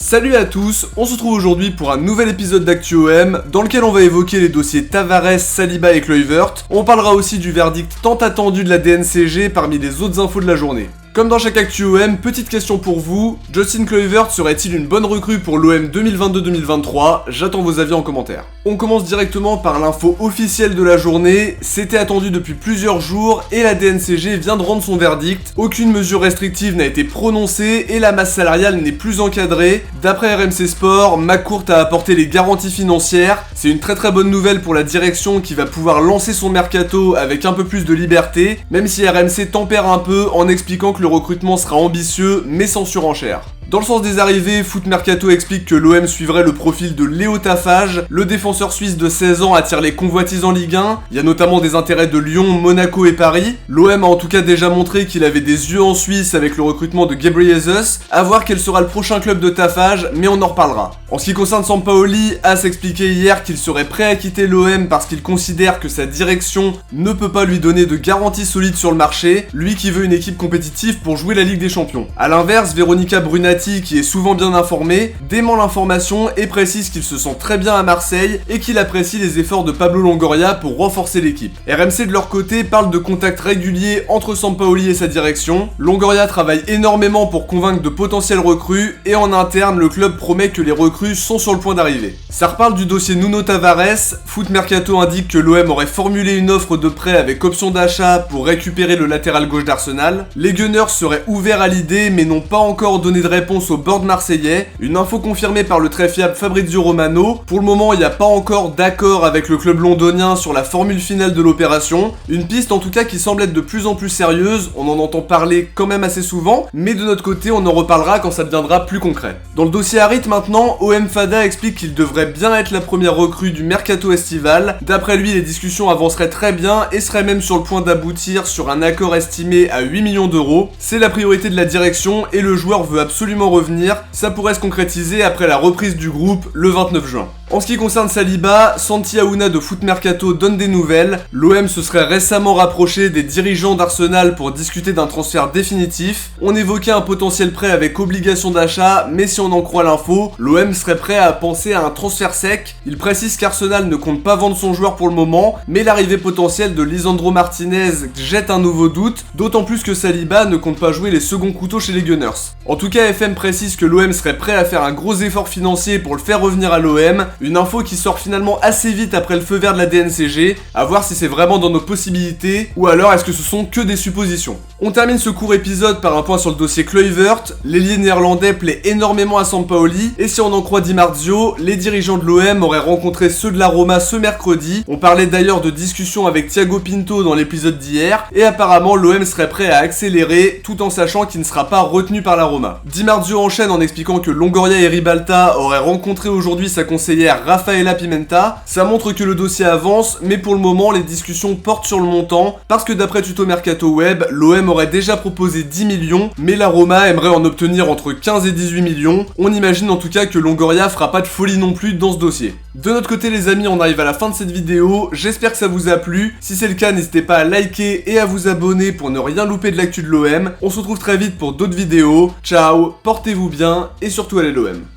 Salut à tous, on se retrouve aujourd'hui pour un nouvel épisode d'ActuOM dans lequel on va évoquer les dossiers Tavares, Saliba et Kluivert. On parlera aussi du verdict tant attendu de la DNCG parmi les autres infos de la journée. Comme dans chaque ActuOM, petite question pour vous, Justin Kluivert serait-il une bonne recrue pour l'OM 2022-2023 ? J'attends vos avis en commentaire. On commence directement par l'info officielle de la journée, c'était attendu depuis plusieurs jours et la DNCG vient de rendre son verdict. Aucune mesure restrictive n'a été prononcée et la masse salariale n'est plus encadrée. D'après RMC Sport, McCourt a apporté les garanties financières. C'est une très bonne nouvelle pour la direction qui va pouvoir lancer son mercato avec un peu plus de liberté, même si RMC tempère un peu en expliquant que le recrutement sera ambitieux mais sans surenchère. Dans le sens des arrivées, Foot Mercato explique que l'OM suivrait le profil de Léo Tafage. Le défenseur suisse de 16 ans attire les convoitises en Ligue 1. Il y a notamment des intérêts de Lyon, Monaco et Paris. L'OM a en tout cas déjà montré qu'il avait des yeux en Suisse avec le recrutement de Ghebreyesus. À voir quel sera le prochain club de Tafage, mais on en reparlera. En ce qui concerne Sampaoli, As expliquait hier qu'il serait prêt à quitter l'OM parce qu'il considère que sa direction ne peut pas lui donner de garantie solide sur le marché, lui qui veut une équipe compétitive pour jouer la Ligue des Champions. A l'inverse, Veronica Brunati, qui est souvent bien informé, dément l'information et précise qu'il se sent très bien à Marseille et qu'il apprécie les efforts de Pablo Longoria pour renforcer l'équipe. RMC de leur côté parle de contacts réguliers entre Sampaoli et sa direction. Longoria travaille énormément pour convaincre de potentiels recrues et en interne le club promet que les recrues sont sur le point d'arriver. Ça reparle du dossier Nuno Tavares. Foot Mercato indique que l'OM aurait formulé une offre de prêt avec option d'achat pour récupérer le latéral gauche d'Arsenal. Les Gunners seraient ouverts à l'idée mais n'ont pas encore donné de réponse au board marseillais. Une info confirmée par le très fiable Fabrizio Romano. Pour le moment, il n'y a pas encore d'accord avec le club londonien sur la formule finale de l'opération. Une piste en tout cas qui semble être de plus en plus sérieuse. On en entend parler quand même assez souvent, mais de notre côté, on en reparlera quand ça deviendra plus concret. Dans le dossier Harit maintenant, OM Fada explique qu'il devrait bien être la première recrue du mercato estival. D'après lui, les discussions avanceraient très bien et seraient même sur le point d'aboutir sur un accord estimé à 8 millions d'euros. C'est la priorité de la direction et le joueur veut absolument revenir, ça pourrait se concrétiser après la reprise du groupe le 29 juin. En ce qui concerne Saliba, Santi Aouna de Foot Mercato donne des nouvelles. L'OM se serait récemment rapproché des dirigeants d'Arsenal pour discuter d'un transfert définitif. On évoquait un potentiel prêt avec obligation d'achat, mais si on en croit l'info, l'OM serait prêt à penser à un transfert sec. Il précise qu'Arsenal ne compte pas vendre son joueur pour le moment, mais l'arrivée potentielle de Lisandro Martinez jette un nouveau doute, d'autant plus que Saliba ne compte pas jouer les seconds couteaux chez les Gunners. En tout cas, FM précise que l'OM serait prêt à faire un gros effort financier pour le faire revenir à l'OM, une info qui sort finalement assez vite après le feu vert de la DNCG, à voir si c'est vraiment dans nos possibilités, ou alors est-ce que ce sont que des suppositions. On termine ce court épisode par un point sur le dossier Kluivert. L'ailier néerlandais plaît énormément à Sampaoli, et si on en croit Di Marzio, les dirigeants de l'OM auraient rencontré ceux de la Roma ce mercredi. On parlait d'ailleurs de discussions avec Thiago Pinto dans l'épisode d'hier, et apparemment l'OM serait prêt à accélérer, tout en sachant qu'il ne sera pas retenu par la Roma. Di Marzio enchaîne en expliquant que Longoria et Ribalta auraient rencontré aujourd'hui sa conseillère Rafaela Pimenta. Ça montre que le dossier avance, mais pour le moment les discussions portent sur le montant, parce que d'après Tuto Mercato Web, l'OM aurait déjà proposé 10 millions, mais la Roma aimerait en obtenir entre 15 et 18 millions. On imagine en tout cas que Longoria fera pas de folie non plus dans ce dossier. De notre côté les amis, on arrive à la fin de cette vidéo, j'espère que ça vous a plu. Si c'est le cas, n'hésitez pas à liker et à vous abonner pour ne rien louper de l'actu de l'OM. On se retrouve très vite pour d'autres vidéos. Ciao, portez-vous bien et surtout allez l'OM.